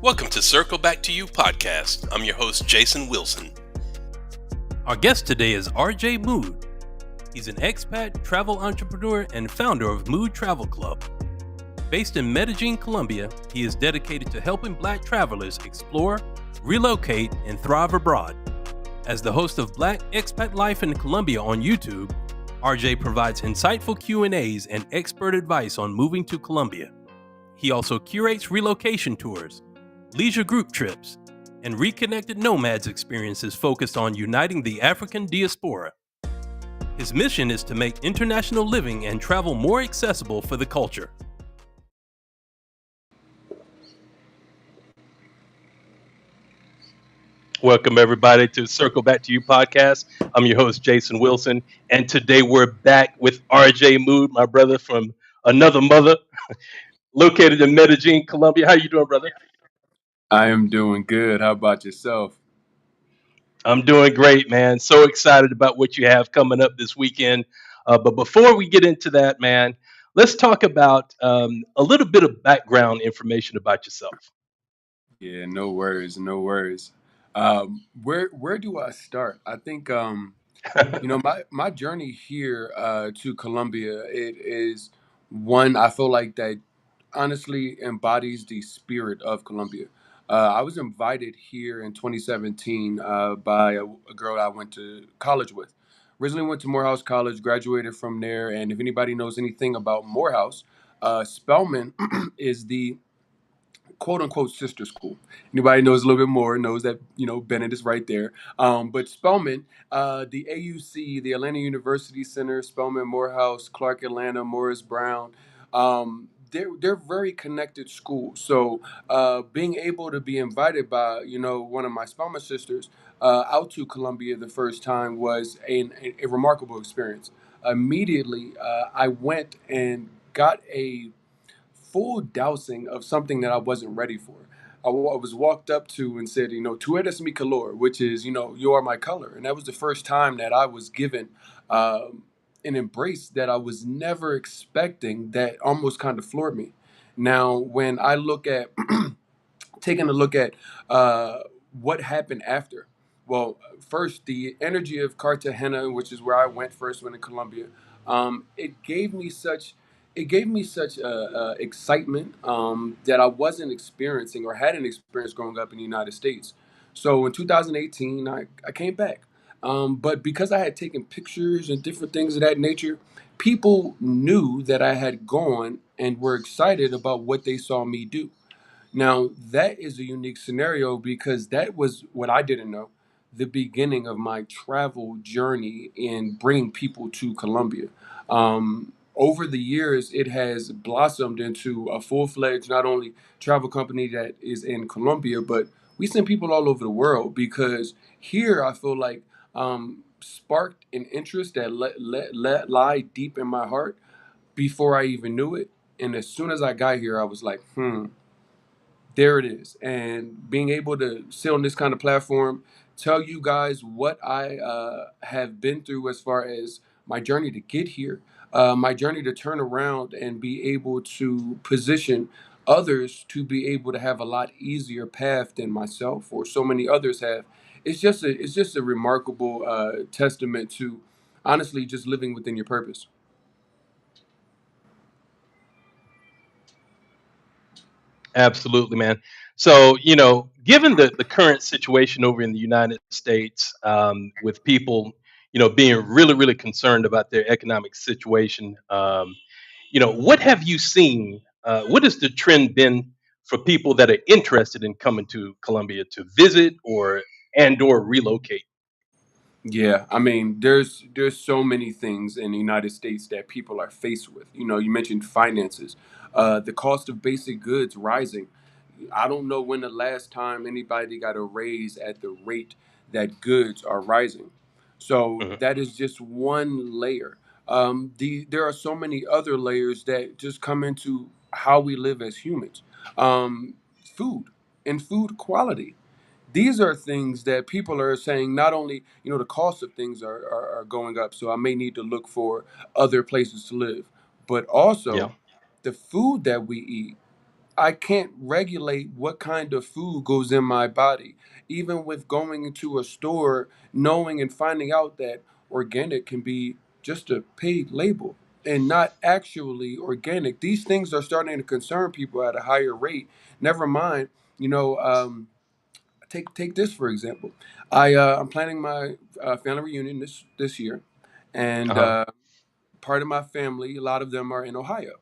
Welcome to Circle Back to You podcast. I'm your host, Jason Wilson. Our guest today is RJ Mood. He's an expat, travel entrepreneur, and founder of Mood Travel Club. Based in Medellin, Colombia, he is dedicated to helping Black travelers explore, relocate, and thrive abroad. As the host of Black Expat Life in Colombia on YouTube, RJ provides insightful Q&As and expert advice on moving to Colombia. He also curates relocation tours, leisure group trips, and reconnected nomads experiences focused on uniting the African diaspora. His mission is to make international living and travel more accessible for the culture. Welcome, everybody, to Circle Back to You podcast. I'm your host, Jason Wilson, and today we're back with RJ Mood, my brother from another mother, located in Medellin, Colombia. How you doing, brother? I am doing good. How about yourself? I'm doing great, man. So excited about what you have coming up this weekend. But before we get into that, man, let's talk about a little bit of background information about yourself. Yeah, no worries, no worries. Where do I start? I think my journey here to Colombia, it is one I feel like that honestly embodies the spirit of Colombia. I was invited here in 2017 by a girl I went to college with. Originally went to Morehouse College, graduated from there, and if anybody knows anything about Morehouse, Spelman is the quote unquote sister school. Anybody knows a little bit more knows that Bennett is right there. But Spelman, the AUC, the Atlanta University Center, Spelman, Morehouse, Clark Atlanta, Morris Brown. They're very connected schools. So being able to be invited by one of my Spelman sisters out to Columbia the first time was a remarkable experience. Immediately, I went and got a full dousing of something that I wasn't ready for. I was walked up to and said, "Tu eres mi color," which is, you are my color. And that was the first time that I was given an embrace that I was never expecting that almost kind of floored me. Now, when I look at taking a look at uh, what happened after. Well, first, the energy of Cartagena, which is where I went first when in Colombia, it gave me such excitement that I wasn't experiencing or hadn't experienced growing up in the United States. So in 2018, I came back. But because I had taken pictures and different things of that nature, people knew that I had gone and were excited about what they saw me do. Now, that is a unique scenario because that was what I didn't know, the beginning of my travel journey in bringing people to Colombia. Over the years, it has blossomed into a full fledged, not only travel company that is in Colombia, but we send people all over the world because here I feel like sparked an interest that let lie deep in my heart before I even knew it. And as soon as I got here, I was like, there it is. And being able to sit on this kind of platform, tell you guys what I have been through as far as my journey to get here, my journey to turn around and be able to position others to be able to have a lot easier path than myself or so many others have. It's just a remarkable testament to honestly just living within your purpose. Absolutely, man. So, given the current situation over in the United States, with people, being really, really concerned about their economic situation, what have you seen? What has the trend been for people that are interested in coming to Colombia to visit or relocate? Yeah, I mean, there's so many things in the United States that people are faced with. You mentioned finances, the cost of basic goods rising. I don't know when the last time anybody got a raise at the rate that goods are rising. So Mhm. that is just one layer. There are so many other layers that just come into how we live as humans. Food and food quality. These are things that people are saying not only, the cost of things are going up, so I may need to look for other places to live, but Yeah. also the food that we eat. I can't regulate what kind of food goes in my body. Even with going into a store, knowing and finding out that organic can be just a paid label and not actually organic. These things are starting to concern people at a higher rate. Never mind, you know, take this for example. I'm planning my family reunion this year, and Uh-huh. part of my family, a lot of them are in Ohio,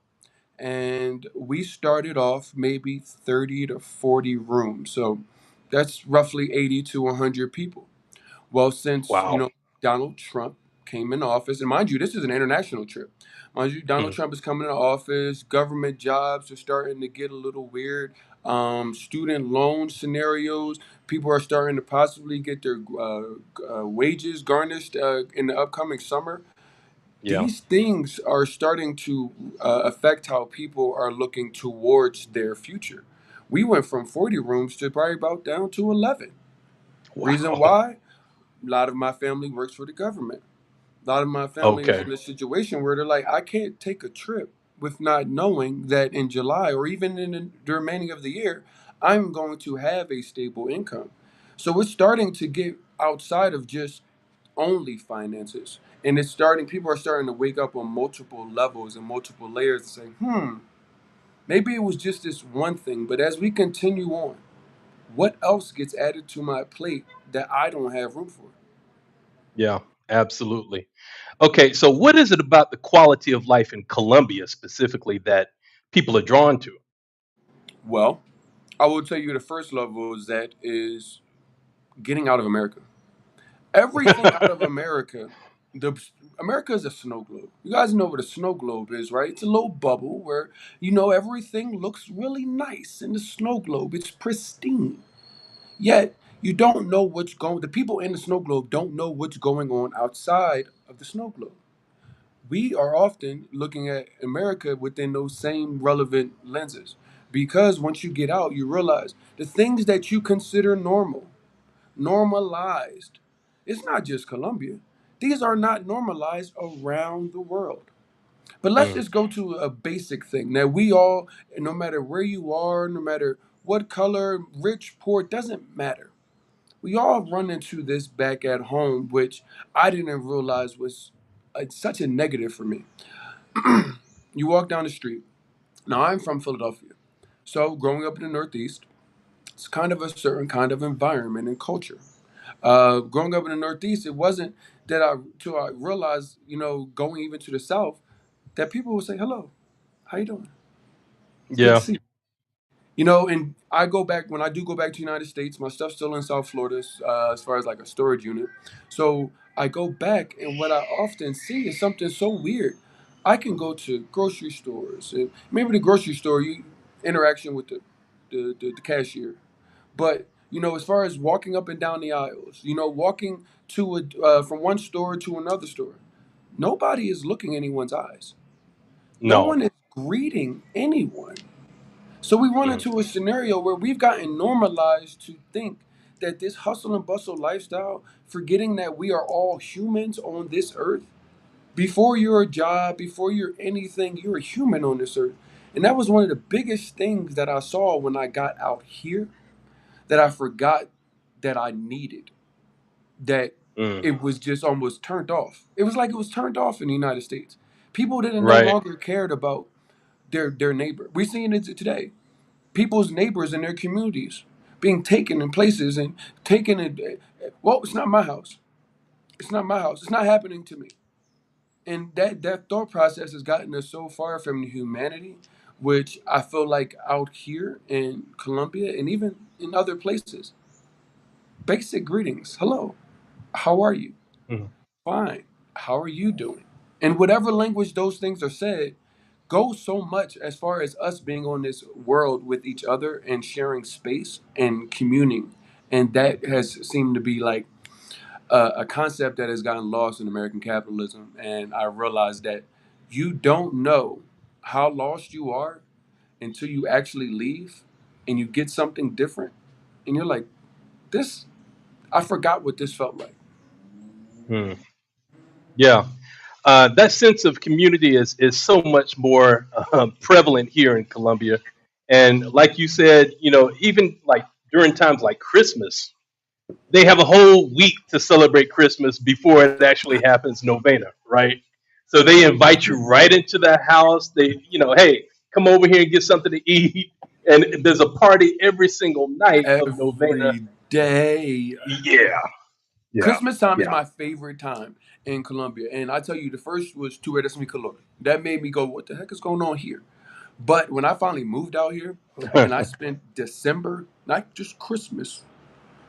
and we started off maybe 30 to 40 rooms. So that's roughly 80 to 100 people. Well, since, Wow. Donald Trump came in office, and mind you, this is an international trip. Mind you, Donald Mm. Trump is coming into office. Government jobs are starting to get a little weird. Student loan scenarios, people are starting to possibly get their wages garnished in the upcoming summer. Yeah. These things are starting to affect how people are looking towards their future. We went from 40 rooms to probably about down to 11. Reason Wow. why? A lot of my family works for the government. A lot of my family is Okay. in a situation where they're like, I can't take a trip with not knowing that in July or even in the remaining of the year, I'm going to have a stable income. So it's starting to get outside of just only finances. And it's starting, people are starting to wake up on multiple levels and multiple layers and say, maybe it was just this one thing, but as we continue on, what else gets added to my plate that I don't have room for? Yeah, absolutely. Okay, so what is it about the quality of life in Colombia specifically that people are drawn to? Well, I will tell you the first level is that is getting out of America. Everything out of America, the America is a snow globe. You guys know what a snow globe is, right? It's a little bubble where everything looks really nice in the snow globe. It's pristine. Yet you don't know what's going. The people in the snow globe don't know what's going on outside of the snow globe. We are often looking at America within those same relevant lenses, because once you get out, you realize the things that you consider normal, normalized. It's not just Colombia. These are not normalized around the world. But let's Mm. just go to a basic thing that we all, no matter where you are, no matter what color, rich, poor, it doesn't matter. We all run into this back at home, which I didn't realize was such a negative for me. You walk down the street. Now, I'm from Philadelphia. So, growing up in the Northeast, it's kind of a certain kind of environment and culture. Growing up in the Northeast, it wasn't that till I realized, going even to the South, that people would say, "Hello, how you doing? It's good to Yeah. see you." And I go back when I do go back to the United States. My stuff's still in South Florida, as far as like a storage unit. So I go back, and what I often see is something so weird. I can go to grocery stores, and maybe the grocery store, you interaction with the cashier. But as far as walking up and down the aisles, walking to from one store to another store, nobody is looking anyone's eyes. No No. one is greeting anyone. So we run Mm. into a scenario where we've gotten normalized to think that this hustle and bustle lifestyle, forgetting that we are all humans on this earth. Before you're a job, before you're anything, you're a human on this earth. And that was one of the biggest things that I saw when I got out here, that I forgot that I needed. That Mm. it was just almost turned off. It was like it was turned off in the United States. People didn't no Right. longer cared about their neighbor. We're seeing it today, people's neighbors in their communities being taken in places and taken in. Well, it's not my house. It's not my house. It's not happening to me. And that thought process has gotten us so far from humanity, which I feel like out here in Colombia and even in other places, basic greetings. Hello, how are you? Mm. Fine. How are you doing? In whatever language those things are said, goes so much as far as us being on this world with each other and sharing space and communing. And that has seemed to be like a concept that has gotten lost in American capitalism. And I realized that you don't know how lost you are until you actually leave and you get something different. And you're like, this, I forgot what this felt like. Mm. Yeah. That sense of community is so much more prevalent here in Colombia. And like you said, even like during times like Christmas, they have a whole week to celebrate Christmas before it actually happens novena, right? So they invite you right into the house. Hey, come over here and get something to eat. And there's a party every single night of novena. Every day. Yeah, yeah, Christmas time is yeah. my favorite time in Colombia. And I tell you, the first was Tu eres mi color. That made me go, what the heck is going on here? But when I finally moved out here and I spent December, not just Christmas,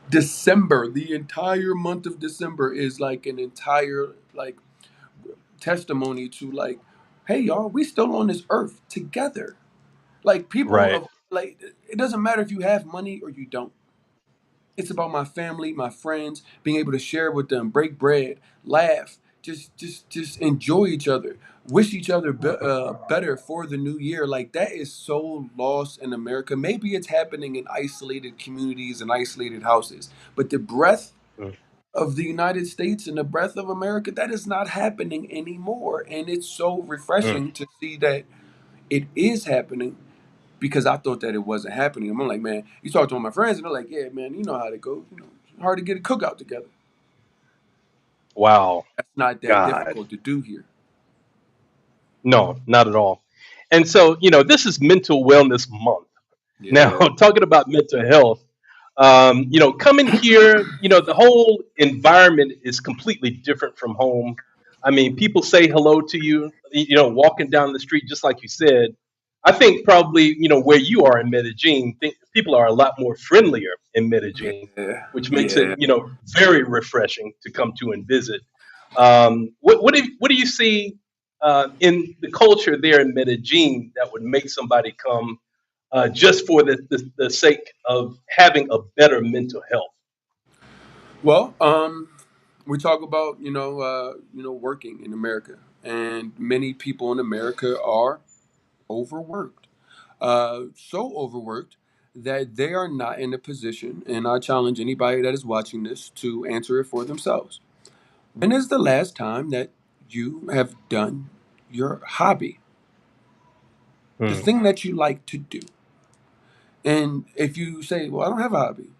December, the entire month of December is like an entire like testimony to like, hey y'all, we still on this earth together. Like people Right. of like it doesn't matter if you have money or you don't. It's about my family, my friends, being able to share with them, break bread, laugh, just enjoy each other, wish each other better for the new year. Like that is so lost in America. Maybe it's happening in isolated communities and isolated houses, but the breath of the United States and the breath of America, that is not happening anymore. And it's so Mm, refreshing to see that it is happening because I thought that it wasn't happening. I'm like, man, you talk to all my friends and they're like, yeah, man, you know how to go. It's hard to get a cookout together. wow. That's not that God. difficult to do here. No, not at all. And so, this is Mental Wellness Month. Now, Yeah. talking about mental health, coming here, the whole environment is completely different from home. I mean, people say hello to you, walking down the street, just like you said. I think probably, where you are in Medellin, people are a lot more friendlier in Medellin, Yeah. which makes it, Yeah. very refreshing to come to and visit. What do you see in the culture there in Medellin that would make somebody come just for the sake of having a better mental health? Well, we talk about working in America, and many people in America are overworked, so overworked that they are not in a position. And I challenge anybody that is watching this to answer it for themselves. When is the last time that you have done your hobby, the Hmm. thing that you like to do? And if you say, well, I don't have a hobby,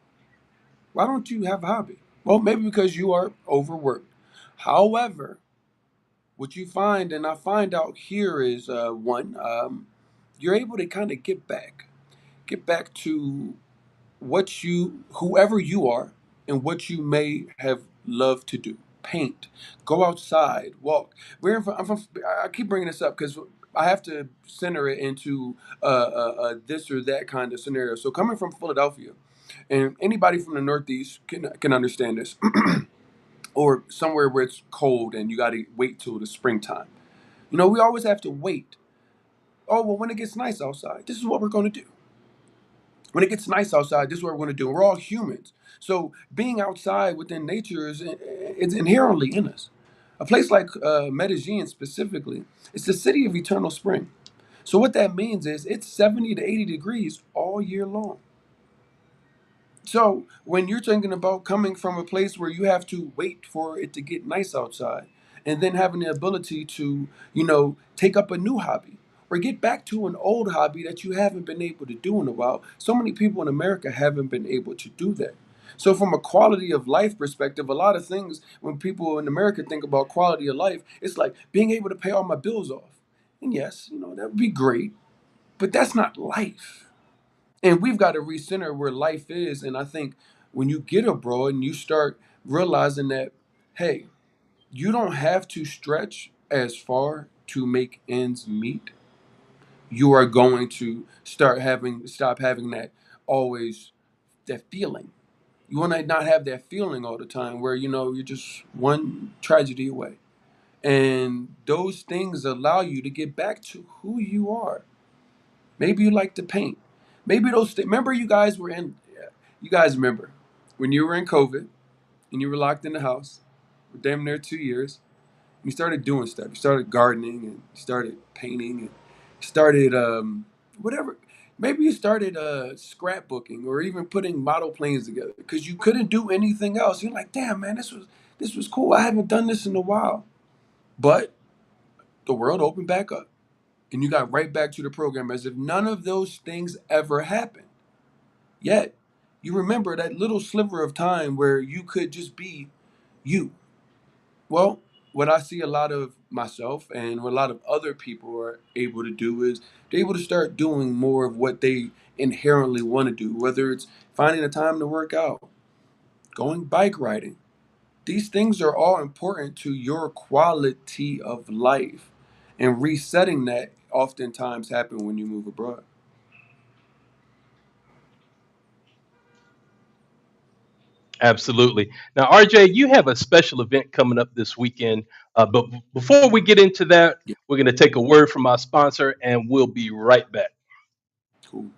why don't you have a hobby? Well, maybe because you are overworked. However, what you find, and I find out here, is one, you're able to kind of get back to what you, whoever you are, and what you may have loved to do. Paint, go outside, walk. I'm from. I keep bringing this up because I have to center it into this or that kind of scenario. So coming from Philadelphia, and anybody from the Northeast can understand this, or somewhere where it's cold and you got to wait till the springtime. We always have to wait. Oh well, when it gets nice outside, this is what we're going to do. When it gets nice outside, this is what we're going to do. We're all humans. So being outside within nature is it's inherently in us. A place like Medellin specifically, it's the city of eternal spring. So what that means is it's 70 to 80 degrees all year long. So when you're thinking about coming from a place where you have to wait for it to get nice outside, and then having the ability to, take up a new hobby or get back to an old hobby that you haven't been able to do in a while, so many people in America haven't been able to do that. So from a quality of life perspective, a lot of things when people in America think about quality of life, it's like being able to pay all my bills off. And yes, that would be great, but that's not life. And we've got to recenter where life is. And I think when you get abroad and you start realizing that, hey, you don't have to stretch as far to make ends meet, you are going to stop having that always that feeling. You want to not have that feeling all the time where you're just one tragedy away. And those things allow you to get back to who you are. Maybe you like to paint. Maybe remember you guys were in. Yeah, you guys remember when you were in COVID and you were locked in the house for damn near 2 years. And you started doing stuff. You started gardening and you started painting and you started whatever. Maybe you started scrapbooking or even putting model planes together because you couldn't do anything else. You're like, damn man, this was cool. I haven't done this in a while. But the world opened back up. and you got right back to the program as if none of those things ever happened. Yet, you remember that little sliver of time where you could just be you. Well, what I see a lot of myself and what a lot of other people are able to do is they're able to start doing more of what they inherently want to do, whether it's finding the time to work out, going bike riding. These things are all important to your quality of life. And resetting that oftentimes happen when you move abroad. Absolutely. Now, RJ, you have a special event coming up this weekend. But before we get into that, Yeah, we're going to take a word from our sponsor and we'll be right back. cool.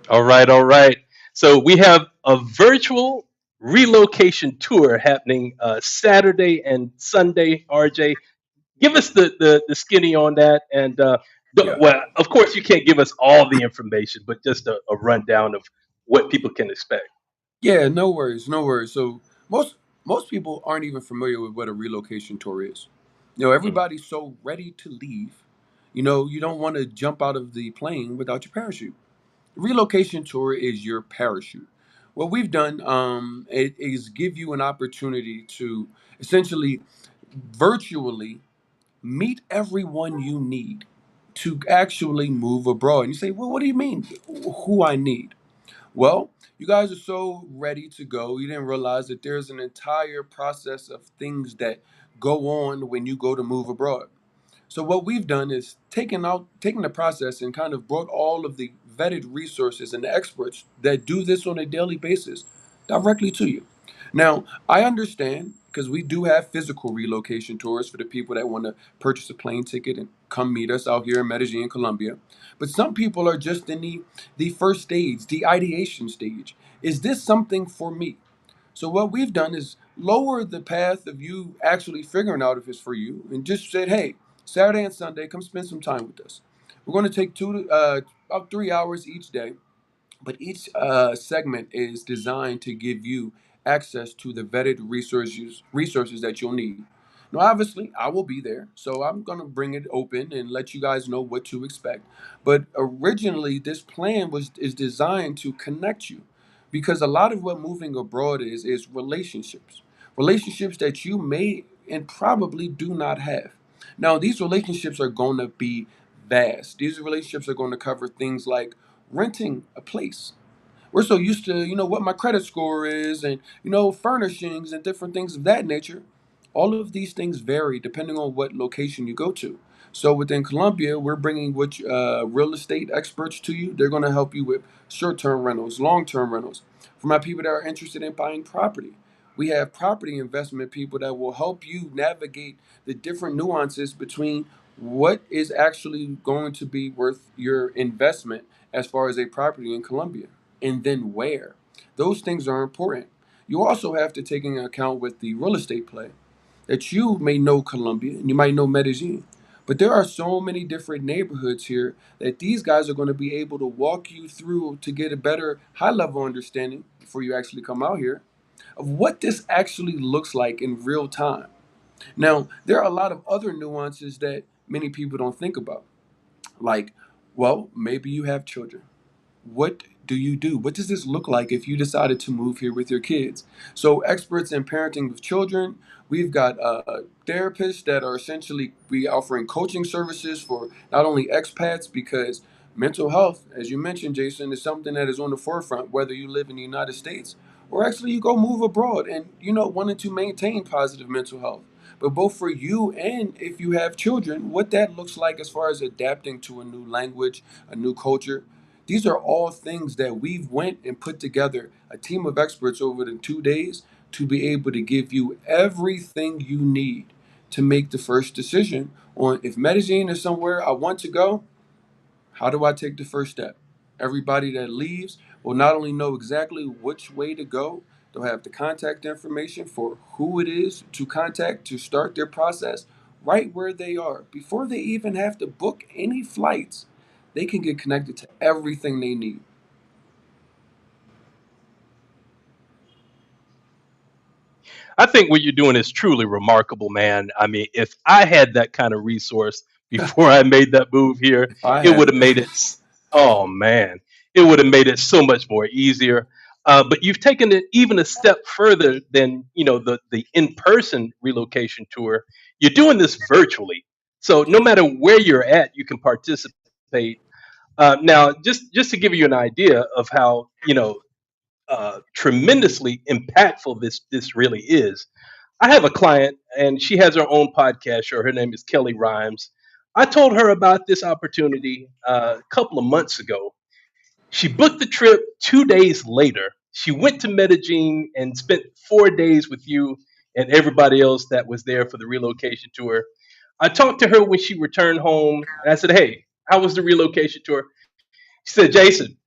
All right, all right. So we have a virtual relocation tour happening Saturday and Sunday. RJ, give us the skinny on that, and Yeah. well, of course, you can't give us all the information, but just a rundown of what people can expect. Yeah, no worries, no worries. So most people aren't even familiar with what a relocation tour is. Mhm. Everybody's so ready to leave. You don't want to jump out of the plane without your parachute. Relocation tour is your parachute. What we've done it is give you an opportunity to essentially virtually meet everyone you need to actually move abroad. And you say, well, what do you mean who I need? Well, you guys are so ready to go. You didn't realize that there's an entire process of things that go on when you go to move abroad. So what we've done is taken the process and kind of brought all of the vetted resources and the experts that do this on a daily basis directly to you. Now, I understand because we do have physical relocation tours for the people that want to purchase a plane ticket and come meet us out here in Medellin, Colombia. But some people are just in the first stage, the ideation stage. Is this something for me? So what we've done is lower the path of you actually figuring out if it's for you, and just said, hey, Saturday and Sunday, come spend some time with us. We're going to take about 3 hours each day, but each segment is designed to give you access to the vetted resources that you'll need. Now, obviously, I will be there, so I'm going to bring it open and let you guys know what to expect. But originally, this plan is designed to connect you, because a lot of what moving abroad is relationships that you may and probably do not have. Now, these relationships are going to be vast. These relationships are going to cover things like renting a place. We're so used to, what my credit score is and, furnishings and different things of that nature. All of these things vary depending on what location you go to. So within Colombia, we're bringing real estate experts to you. They're going to help you with short-term rentals, long-term rentals. For my people that are interested in buying property, we have property investment people that will help you navigate the different nuances between what is actually going to be worth your investment as far as a property in Colombia, and then where. Those things are important. You also have to take into account with the real estate play that you may know Colombia and you might know Medellin. But there are so many different neighborhoods here that these guys are going to be able to walk you through to get a better high level understanding before you actually come out here of what this actually looks like in real time. Now, there are a lot of other nuances that many people don't think about. Like, well, maybe you have children. What do you do? What does this look like if you decided to move here with your kids? So, experts in parenting with children, we've got therapists that are essentially we offering coaching services for not only expats, because mental health, as you mentioned, Jason, is something that is on the forefront, whether you live in the United States or actually you go move abroad and wanting to maintain positive mental health. But both for you and if you have children, what that looks like as far as adapting to a new language, a new culture, these are all things that we've went and put together a team of experts over the 2 days to be able to give you everything you need to make the first decision on if Medellin is somewhere I want to go, how do I take the first step? Everybody that leaves will not only know exactly which way to go, they'll have the contact information for who it is to contact to start their process right where they are. Before they even have to book any flights, they can get connected to everything they need. I think what you're doing is truly remarkable, man. I mean, if I had that kind of resource before I made that move here, I it would had have made it. Oh man, it would have made it so much more easier. But you've taken it even a step further than the in-person relocation tour. You're doing this virtually, so no matter where you're at, you can participate. Now, just to give you an idea of how tremendously impactful this really is. I have a client and she has her own podcast show. Her name is Kelly Rhymes. I told her about this opportunity a couple of months ago. She booked the trip 2 days later. She went to Medellin and spent 4 days with you and everybody else that was there for the relocation tour. I talked to her when she returned home and I said, "Hey, how was the relocation tour?" She said, "Jason,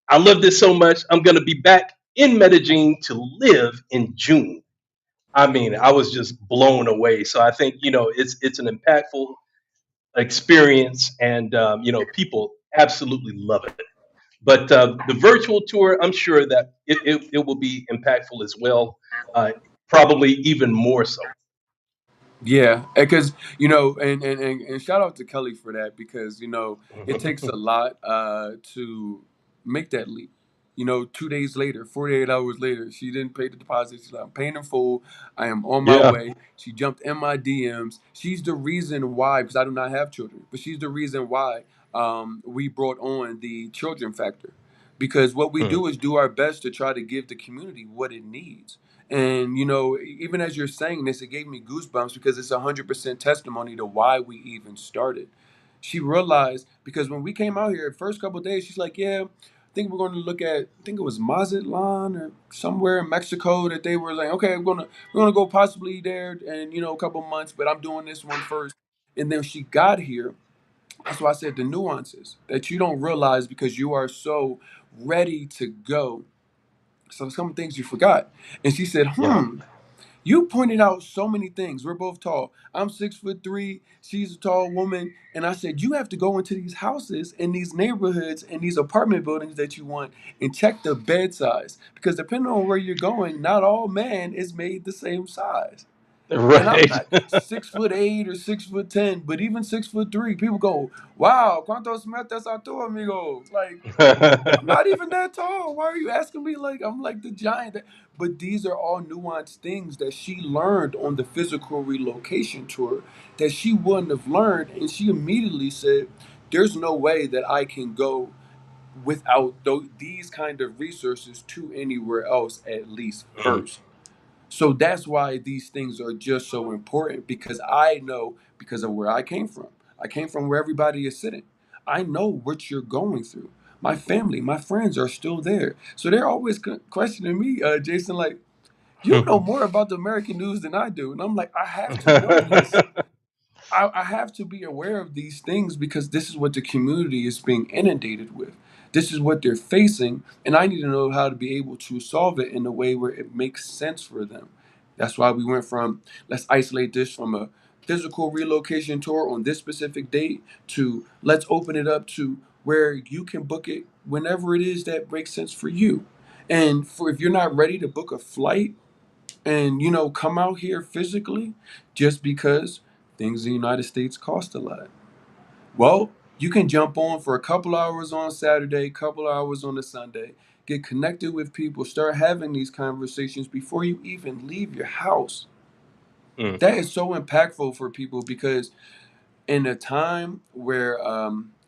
I love this so much. I'm going to be back in Medellin to live in June." I mean, I was just blown away. So I think it's an impactful experience, and people absolutely love it. But the virtual tour, I'm sure that it will be impactful as well, uh, probably even more so. Yeah, because and shout out to Kelly for that because it takes a lot to make that leap. 2 days later, 48 hours later, she didn't pay the deposit. She's like, I'm paying in full. I am on my Yeah. way. She jumped in my DMs. She's the reason why, because I do not have children, but she's the reason why we brought on the children factor. Because what we Mm, do is do our best to try to give the community what it needs. And even as you're saying this, it gave me goosebumps because it's 100% testimony to why we even started. She realized because when we came out here, the first couple of days, she's like, "Yeah, I think we're going to look at. I think it was Mazatlan or somewhere in Mexico that they were like, okay, we're gonna go possibly there, and a couple months, but I'm doing this one first." And then she got here. That's why I said the nuances that you don't realize because you are so ready to go. So some things you forgot. And she said, yeah. you pointed out so many things. We're both tall. I'm 6'3". She's a tall woman. And I said, you have to go into these houses and these neighborhoods and these apartment buildings that you want and check the bed size. Because depending on where you're going, not all man is made the same size. And I'm Right. not 6'8" or 6'10", but even 6'3", people go, wow, ¿cuántos metros a tu amigo? Like, I'm not even that tall. Why are you asking me like I'm like the giant? But these are all nuanced things that she learned on the physical relocation tour that she wouldn't have learned. And she immediately said, there's no way that I can go without these kind of resources to anywhere else at least Mm, first. So that's why these things are just so important because I know because of where I came from. I came from where everybody is sitting. I know what you're going through. My family, my friends are still there. So they're always questioning me, Jason, like, you know more about the American news than I do. And I'm like, I have to know this. I have to be aware of these things because this is what the community is being inundated with. This is what they're facing, and I need to know how to be able to solve it in a way where it makes sense for them. That's why we went from let's isolate this from a physical relocation tour on this specific date to let's open it up to where you can book it whenever it is that makes sense for you. And for if you're not ready to book a flight and come out here physically just because things in the United States cost a lot. Well, you can jump on for a couple hours on Saturday, couple hours on a Sunday, get connected with people, start having these conversations before you even leave your house. mm, That is so impactful for people because in a time where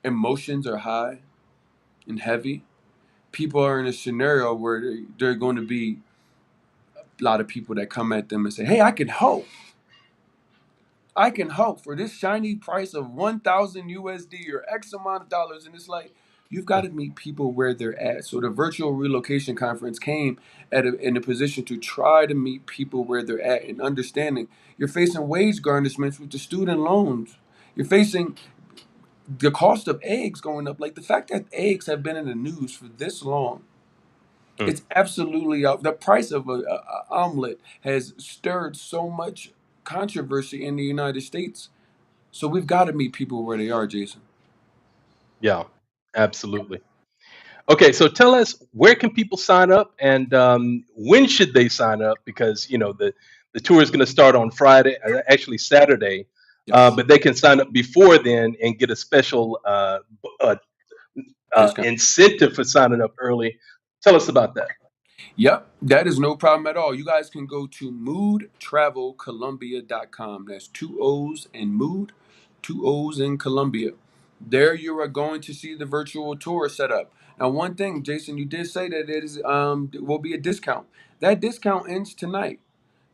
emotions are high and heavy, people are in a scenario where they're going to be a lot of people that come at them and say, hey, I can help. I can help for this shiny price of 1,000 USD or X amount of dollars. And it's like, you've got to meet people where they're at. So the virtual relocation conference came in a position to try to meet people where they're at and understanding you're facing wage garnishments with the student loans. You're facing the cost of eggs going up. Like the fact that eggs have been in the news for this long, Hmm. it's absolutely up. The price of a omelet has stirred so much controversy in the United States. So we've got to meet people where they are, Jason. Yeah, absolutely. Okay, so tell us, where can people sign up, and when should they sign up? Because the tour is going to start on Friday, actually Saturday, Yes, but they can sign up before then and get a special discount. incentive for signing up early. Tell us about that. Yep, that is no problem at all. You guys can go to moodtravelcolumbia.com. That's two O's in mood, two O's in Columbia. There you are going to see the virtual tour set up. Now, one thing, Jason, you did say that it is will be a discount. That discount ends tonight.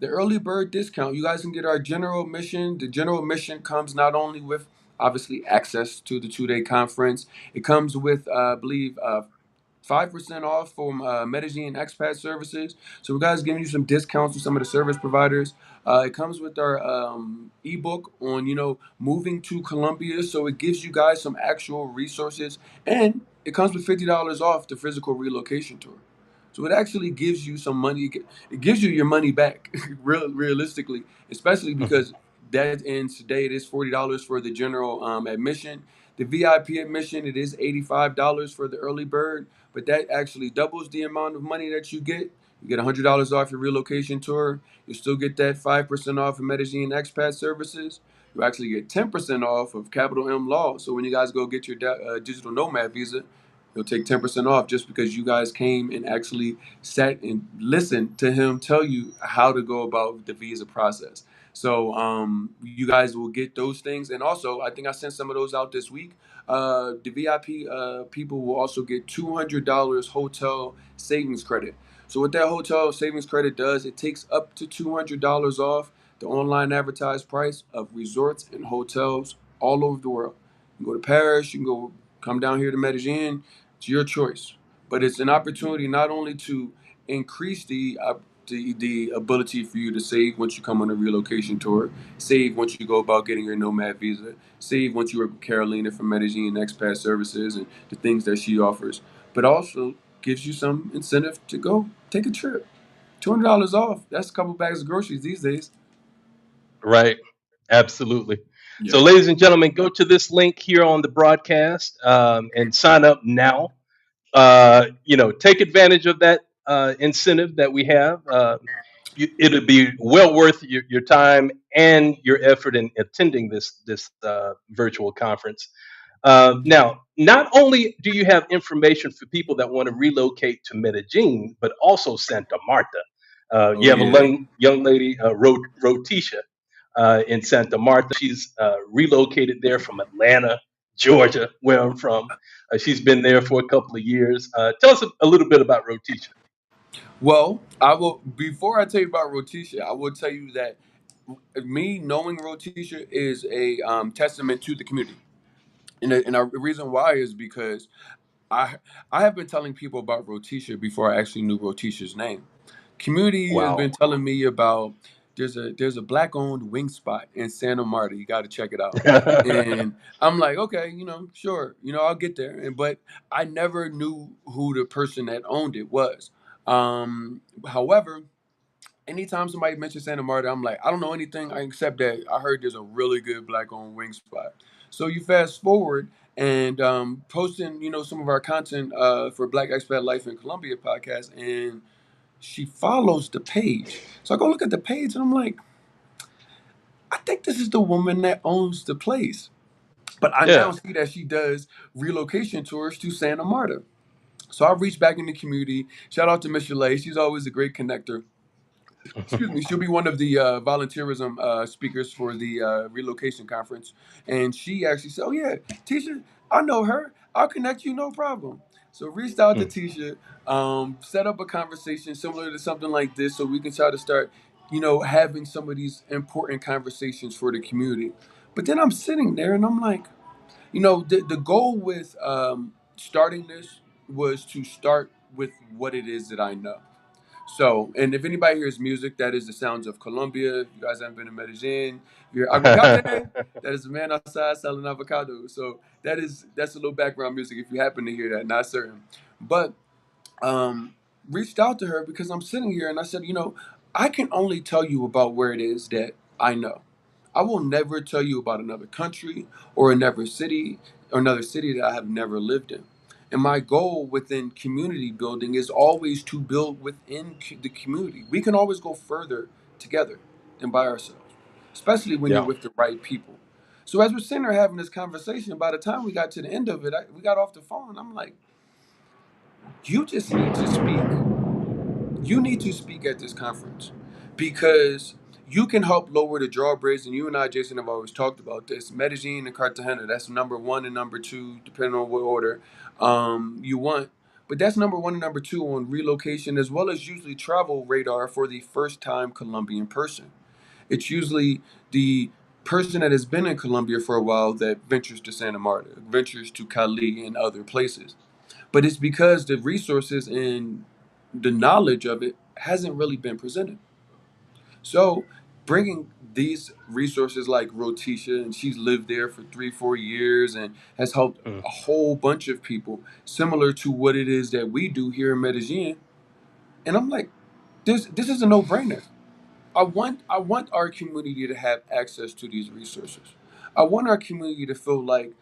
The early bird discount. You guys can get our general admission. The general admission comes not only with obviously access to the 2 day conference. It comes with, I believe, 5% off from Medellin Expat services. So we guys giving you some discounts with some of the service providers. It comes with our ebook on moving to Colombia, so it gives you guys some actual resources, and it comes with $50 off the physical relocation tour. So it actually gives you some money. It gives you your money back, realistically, especially Mhm. because that ends today. It is $40 for the general admission. The VIP admission, it is $85 for the early bird, but that actually doubles the amount of money that you get. You get $100 off your relocation tour. You still get that 5% off of Medellin Expat services. You actually get 10% off of Capital M Law. So when you guys go get your digital nomad visa, you'll take 10% off just because you guys came and actually sat and listened to him tell you how to go about the visa process. So you guys will get those things. And also, I think I sent some of those out this week. The VIP people will also get $200 hotel savings credit. So what that hotel savings credit does, it takes up to $200 off the online advertised price of resorts and hotels all over the world. You can go to Paris, you can go come down here to Medellin. It's your choice, but it's an opportunity not only to increase the ability for you to save once you come on a relocation tour, save once you go about getting your nomad visa, save once you work with Carolina from Medellin Expat Services and the things that she offers, but also gives you some incentive to go take a trip. $200 off. That's a couple bags of groceries these days. Right. Absolutely. So, Yeah. ladies and gentlemen, go to this link here on the broadcast and sign up now. Take advantage of that incentive that we have. It'll be well worth your time and your effort in attending this virtual conference. Now, not only do you have information for people that want to relocate to Medellin, but also Santa Marta. Oh You have a yeah. young lady, Rotisha, in Santa Marta. She's relocated there from Atlanta, Georgia, where I'm from. She's been there for a couple of years. Tell us a little bit about Rotisha. Well, I will. Before I tell you about Rotisha, I will tell you that me knowing Rotisha is a testament to the community. And the reason why is because I I have been telling people about Rotisha before I actually knew Rotisha's name. Community has Wow. been telling me about there's a black owned wing spot in Santa Marta. You got to check it out. And I'm like, okay, sure, I'll get there. But I never knew who the person that owned it was. However, anytime somebody mentions Santa Marta, I'm like, I don't know anything except that I heard there's a really good black owned wing spot. So you fast forward and posting, some of our content for Black Expat Life in Colombia podcast, and she follows the page. So I go look at the page and I'm like, I think this is the woman that owns the place. But I now Yeah. see that she does relocation tours to Santa Marta. So I reached back in the community. Shout out to Miss Shalay. She's always a great connector. Excuse me, she'll be one of the volunteerism speakers for the relocation conference. And she actually said, "Oh yeah, Tisha, I know her. I'll connect you, no problem." So reached out to Tisha, set up a conversation similar to something like this, so we can try to start, having some of these important conversations for the community. But then I'm sitting there and I'm like, the goal with starting this was to start with what it is that I know. So, and if anybody hears music, that is the sounds of Colombia. If you guys haven't been to Medellin, if you're aguacate, that is a man outside selling avocado. So that's a little background music if you happen to hear that. Not certain, but um, reached out to her because I'm sitting here and I said, I can only tell you about where it is that I know. I will never tell you about another country or another city that I have never lived in. And my goal within community building is always to build within the community. We can always go further together than by ourselves, especially when you're Yeah. with the right people. So as we're sitting there having this conversation, by the time we got to the end of it, we got off the phone. I'm like, you just need to speak. You need to speak at this conference because you can help lower the drawbridge. And you and I, Jason, have always talked about this. Medellin and Cartagena, that's number one and number two, depending on what order you want. But that's number one and number two on relocation, as well as usually travel radar for the first time Colombian person. It's usually the person that has been in Colombia for a while that ventures to Santa Marta, ventures to Cali and other places. But it's because the resources and the knowledge of it hasn't really been presented. So bringing these resources like Rotisha, and she's lived there for 3, 4 years and has helped Mm. a whole bunch of people, similar to what it is that we do here in Medellin. And I'm like, this is a no brainer. I want our community to have access to these resources. I want our community to feel like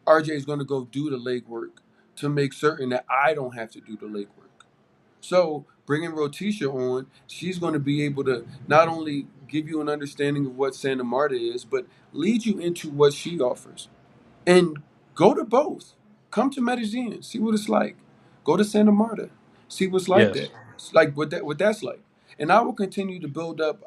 RJ is going to go do the legwork to make certain that I don't have to do the legwork. So bringing Rotisha on, she's going to be able to not only give you an understanding of what Santa Marta is, but lead you into what she offers. And go to both. Come to Medellin, see what it's like. Go to Santa Marta, see what's like Yes. that. It's like what that's like. And I will continue to build up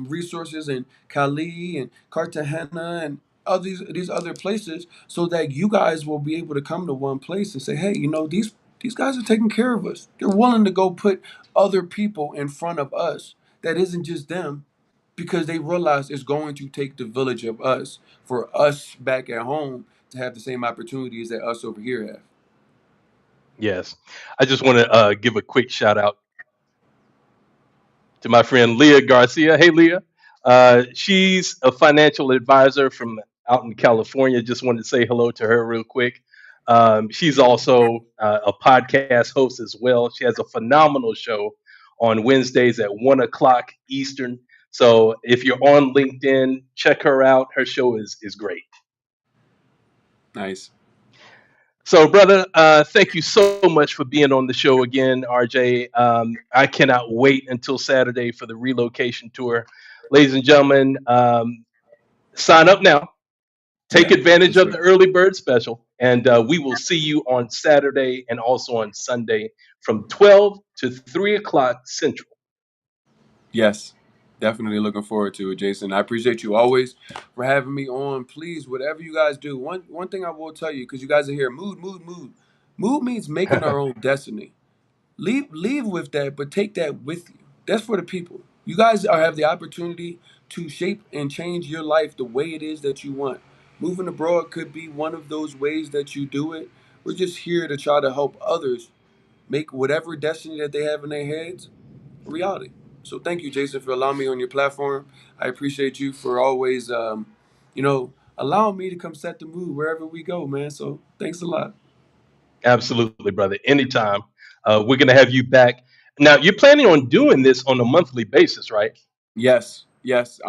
resources in Cali and Cartagena and all these other places, so that you guys will be able to come to one place and say, hey, these guys are taking care of us. They're willing to go put other people in front of us that isn't just them, because they realize it's going to take the village of us for us back at home to have the same opportunities that us over here have. Yes. I just want to give a quick shout out to my friend Leah Garcia. Hey, Leah. She's a financial advisor from out in California. Just wanted to say hello to her real quick. She's also a podcast host as well. She has a phenomenal show on Wednesdays at 1 o'clock Eastern. So if you're on LinkedIn, check her out. Her show is great. Nice. So, brother, thank you so much for being on the show again, RJ. I cannot wait until Saturday for the relocation tour. Ladies and gentlemen, sign up now. Take Yeah, for advantage of the sure. early bird special, and we will see you on Saturday and also on Sunday from 12 to 3 o'clock Central. Yes, definitely looking forward to it, Jason. I appreciate you always for having me on. Please, whatever you guys do, one thing I will tell you, because you guys are here, mood, mood, mood. Mood means making our own destiny. Leave with that, but take that with you. That's for the people. You guys have the opportunity to shape and change your life the way it is that you want. Moving abroad could be one of those ways that you do it. We're just here to try to help others make whatever destiny that they have in their heads a reality. So thank you, Jason, for allowing me on your platform. I appreciate you for always, allowing me to come set the mood wherever we go, man. So thanks a lot. Absolutely, brother. Anytime. We're going to have you back. Now, you're planning on doing this on a monthly basis, right? Yes, yes.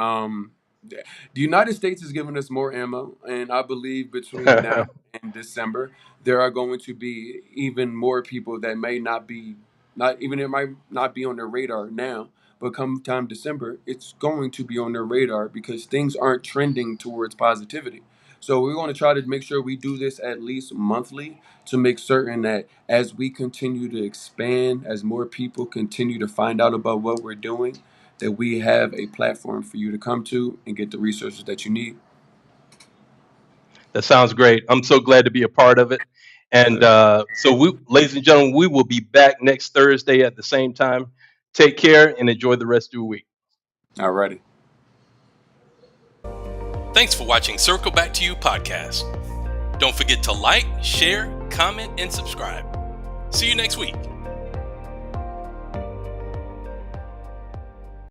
The United States is giving us more ammo, and I believe between now and December, there are going to be even more people that may not be, not even it might not be on their radar now, but come time December, it's going to be on their radar because things aren't trending towards positivity. So we're going to try to make sure we do this at least monthly to make certain that as we continue to expand, as more people continue to find out about what we're doing, that we have a platform for you to come to and get the resources that you need. That sounds great. I'm so glad to be a part of it. Yes, And sir. so, ladies and gentlemen, we will be back next Thursday at the same time. Take care and enjoy the rest of your week. Alrighty. Thanks for watching Circle Back to You podcast. Don't forget to like, share, comment, and subscribe. See you next week.